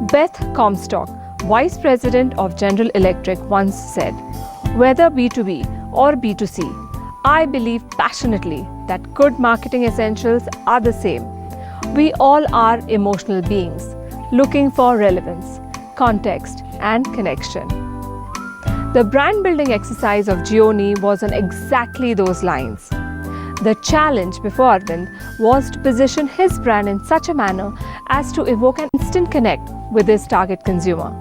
Beth Comstock, Vice President of General Electric, once said, "Whether B2B or B2C, I believe passionately that good marketing essentials are the same. We all are emotional beings, looking for relevance, context, and connection." The brand building exercise of Gionee was on exactly those lines. The challenge before Arvind was to position his brand in such a manner as to evoke an instant connect with his target consumer.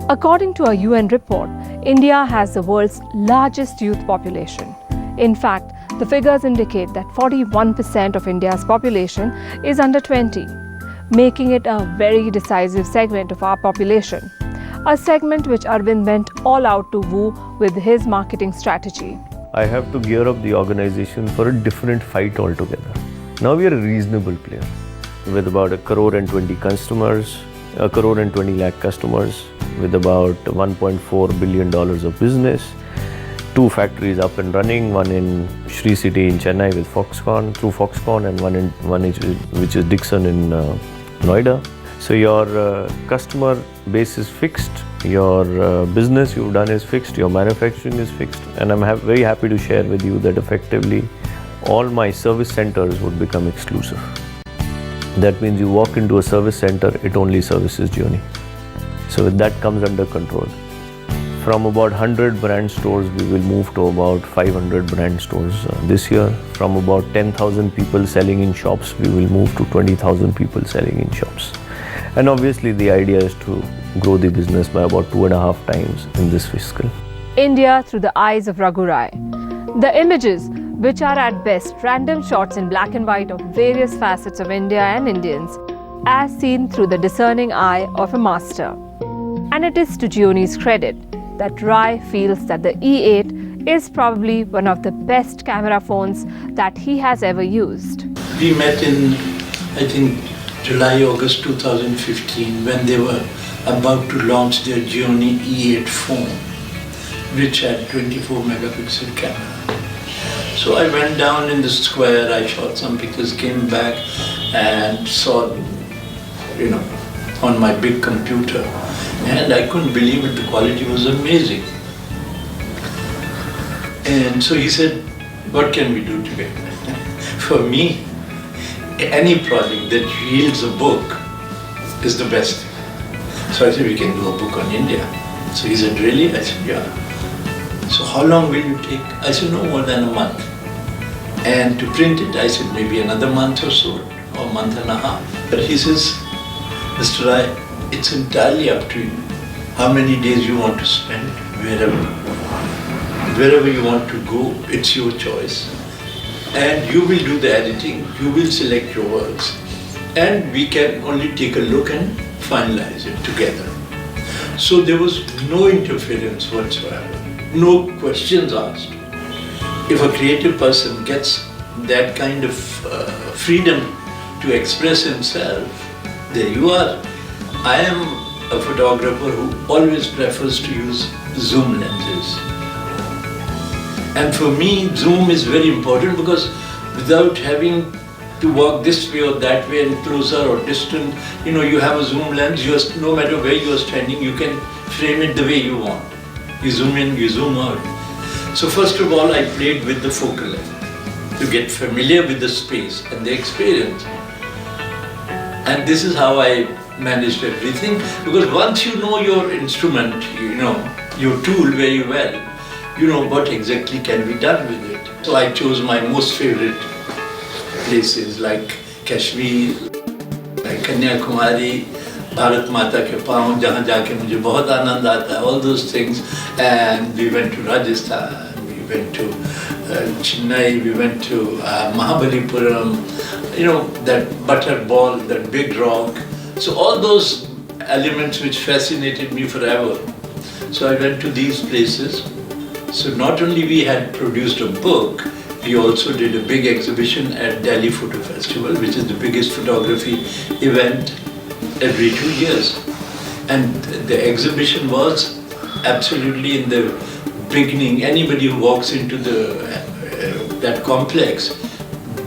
According to a UN report, India has the world's largest youth population. In fact, the figures indicate that 41% of India's population is under 20, making it a very decisive segment of our population, a segment which Arvind went all out to woo with his marketing strategy. I have to gear up the organization for a different fight altogether. Now we are a reasonable player with about 1 crore and 20 customers, 1 crore and 20 lakh customers, with about $1.4 billion of business, 2 factories up and running, one in Sri City in Chennai with Foxconn, through Foxconn, and one which is Dixon in Noida. So your customer base is fixed, your business you've done is fixed, your manufacturing is fixed, and I'm very happy to share with you that effectively all my service centers would become exclusive. That means you walk into a service center, it only services Gionee. So with that comes under control. From about 100 brand stores, we will move to about 500 brand stores this year. From about 10,000 people selling in shops, we will move to 20,000 people selling in shops. And obviously the idea is to grow the business by about 2.5 times in this fiscal. India through the eyes of Raghu Rai. The images, which are at best random shots in black and white of various facets of India and Indians, as seen through the discerning eye of a master. And it is to Gionee's credit that Rai feels that the E8 is probably one of the best camera phones that he has ever used. We met in, I think, July, August 2015, when they were about to launch their Gionee E8 phone, which had 24 megapixel camera. So I went down in the square, I shot some pictures, came back and saw, on my big computer. And I couldn't believe it, the quality was amazing. And so he said, "What can we do together?" For me, any project that yields a book is the best. So I said, "We can do a book on India." So he said, "Really?" I said, "Yeah." "So how long will you take?" I said, "No more than a month." And to print it, I said, "Maybe another month or so, or a month and a half." But he says, "Mr. Rai, it's entirely up to you. How many days you want to spend, wherever you want to go, it's your choice. And you will do the editing, you will select your words, and we can only take a look and finalize it together." So there was no interference whatsoever, no questions asked. If a creative person gets that kind of freedom to express himself, there you are. I am a photographer who always prefers to use zoom lenses. And for me, zoom is very important because without having to walk this way or that way and closer or distant, you have a zoom lens, no matter where you are standing, you can frame it the way you want. You zoom in, you zoom out. So first of all, I played with the focal length to get familiar with the space and the experience. And this is how I managed everything, because once you know your instrument, your tool very well, you know what exactly can be done with it. So I chose my most favorite places like Kashmir, like Kanyakumari, Bharat Mata ke paon, jahan jaake mujhe bahut aanand aata hai, all those things. And we went to Rajasthan, we went to Chennai, we went to Mahabalipuram, that butter ball, that big rock. So all those elements which fascinated me forever. So I went to these places. So not only we had produced a book, we also did a big exhibition at Delhi Photo Festival, which is the biggest photography event every 2 years. And the exhibition was absolutely in the beginning. Anybody who walks into that complex,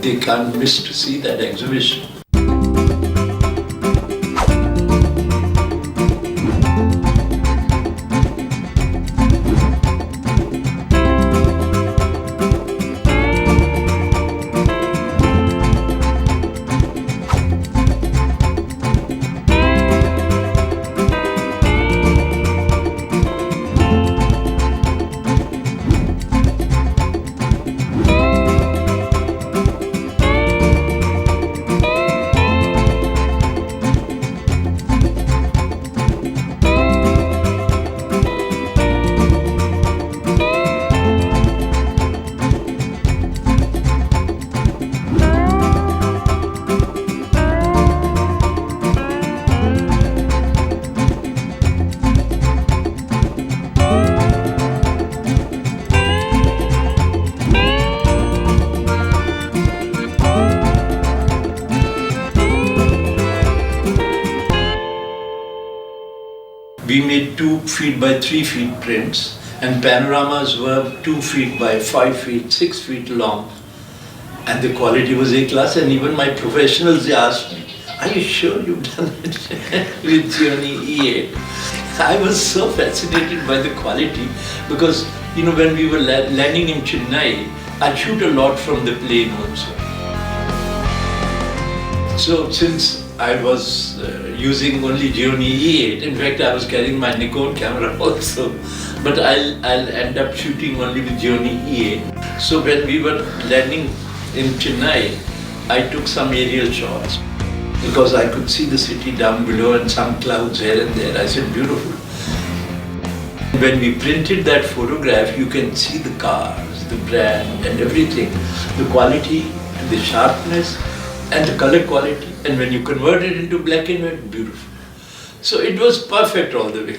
they can't miss to see that exhibition. we made 2 feet by 3 feet prints, and panoramas were 2 feet by 5 feet, 6 feet long. And the quality was A-class, and even my professionals, they asked me, are you sure you've done it with Gionee E8? I was so fascinated by the quality because, when we were landing in Chennai, I'd shoot a lot from the plane also. So since I was using only Gionee E8, in fact I was carrying my Nikon camera also, but I'll end up shooting only with Gionee E8. So when we were landing in Chennai, I took some aerial shots because I could see the city down below and some clouds here and there. I said, beautiful. When we printed that photograph, you can see the cars, the brand and everything, the quality, the sharpness and the color quality. And when you convert it into black and white, beautiful. So it was perfect all the way.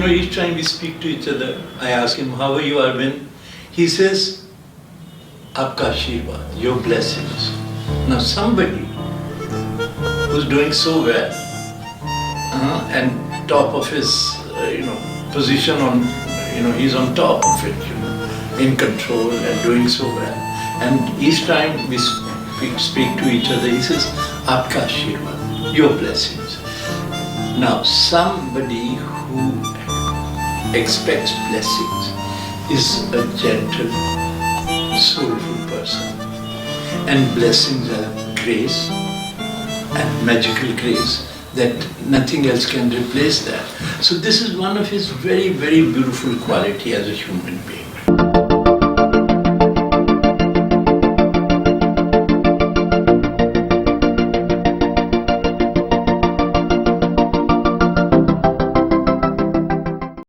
Each time we speak to each other, I ask him, how are you, Arvind? He says, Aapka Ashirwad, your blessings. Now somebody who's doing so well and top of his position on, he's on top of it, in control and doing so well. And each time we speak to each other, he says, Aapka Ashirwad, your blessings. Now somebody who expects blessings is a gentle, soulful person. And blessings are grace and magical grace that nothing else can replace that. So this is one of his very, very beautiful quality as a human being.